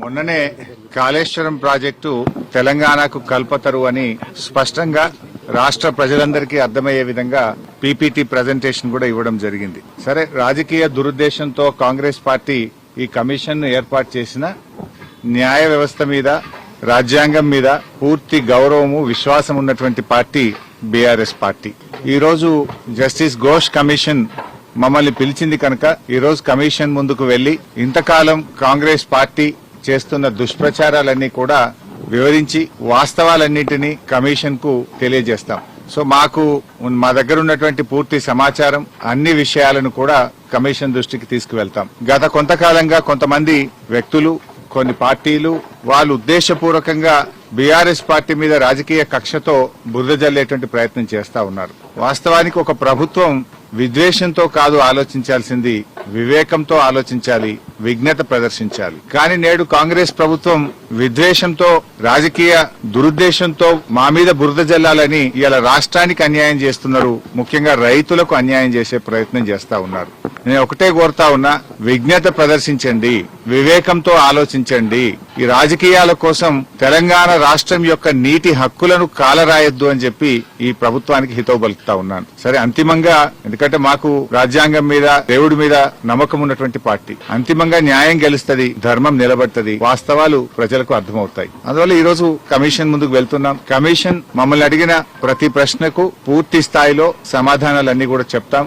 మొన్ననే కాళేశ్వరం ప్రాజెక్టు తెలంగాణకు కల్పతరు అని స్పష్టంగా రాష్ట్ర ప్రజలందరికీ అర్థమయ్యే విధంగా పీపీటీ ప్రజెంటేషన్ కూడా ఇవ్వడం జరిగింది. సరే, రాజకీయ దురుద్దేశంతో కాంగ్రెస్ పార్టీ ఈ కమిషన్ ఏర్పాటు చేసిన న్యాయ వ్యవస్థ మీద, రాజ్యాంగం మీద పూర్తి గౌరవము, విశ్వాసం ఉన్నటువంటి పార్టీ బీఆర్ఎస్ పార్టీ. ఈ రోజు జస్టిస్ ఘోష్ కమిషన్ మమ్మల్ని పిలిచింది కనుక ఈ రోజు కమిషన్ ముందుకు వెళ్లి ఇంతకాలం కాంగ్రెస్ పార్టీ చేస్తున్న దుష్ప్రచారాలన్నీ కూడా వివరించి వాస్తవాలన్నింటినీ కమిషన్ కు తెలియజేస్తాం. సో మా దగ్గర ఉన్నటువంటి పూర్తి సమాచారం, అన్ని విషయాలను కూడా కమిషన్ దృష్టికి తీసుకువెళ్తాం. గత కొంతకాలంగా కొంతమంది వ్యక్తులు, కొన్ని పార్టీలు వాళ్ళు ఉద్దేశపూర్వకంగా బీఆర్ఎస్ పార్టీ మీద రాజకీయ కక్షతో బురద జల్లేటువంటి ప్రయత్నం చేస్తా ఉన్నారు. వాస్తవానికి ఒక ప్రభుత్వం విద్వేషంతో కాదు ఆలోచించాల్సింది, వివేకంతో ఆలోచించాలి, విజ్ఞత ప్రదర్శించాలి. కానీ నేడు కాంగ్రెస్ ప్రభుత్వం విద్వేషంతో, రాజకీయ దురుద్దేశంతో మా మీద బురద జల్లాలని ఇలా రాష్ట్రానికి అన్యాయం చేస్తున్నారు. ముఖ్యంగా రైతులకు అన్యాయం చేసే ప్రయత్నం చేస్తా ఉన్నారు. నేను ఒకటే కోరుతా ఉన్నా, విజ్ఞత ప్రదర్శించండి, వివేకంతో ఆలోచించండి. ఈ రాజకీయాల కోసం తెలంగాణ రాష్ట్రం యొక్క నీటి హక్కులను కాలరాయొద్దు అని చెప్పి ఈ ప్రభుత్వానికి హితవు పలుకుతా ఉన్నాను. సరే, అంతిమంగా ఎందుకంటే మాకు రాజ్యాంగం మీద, దేవుడి మీద నమ్మకం ఉన్నటువంటి పార్టీ, అంతిమంగా న్యాయం గెలుస్తుంది, ధర్మం నిలబడుతుంది, వాస్తవాలు ప్రజలకు అర్థమవుతాయి. అందువల్ల ఈ రోజు కమిషన్ ముందుకు వెళ్తున్నాం. కమిషన్ మమ్మల్ని అడిగిన ప్రతి ప్రశ్నకు పూర్తి స్థాయిలో సమాధానాలన్నీ కూడా చెప్తాం.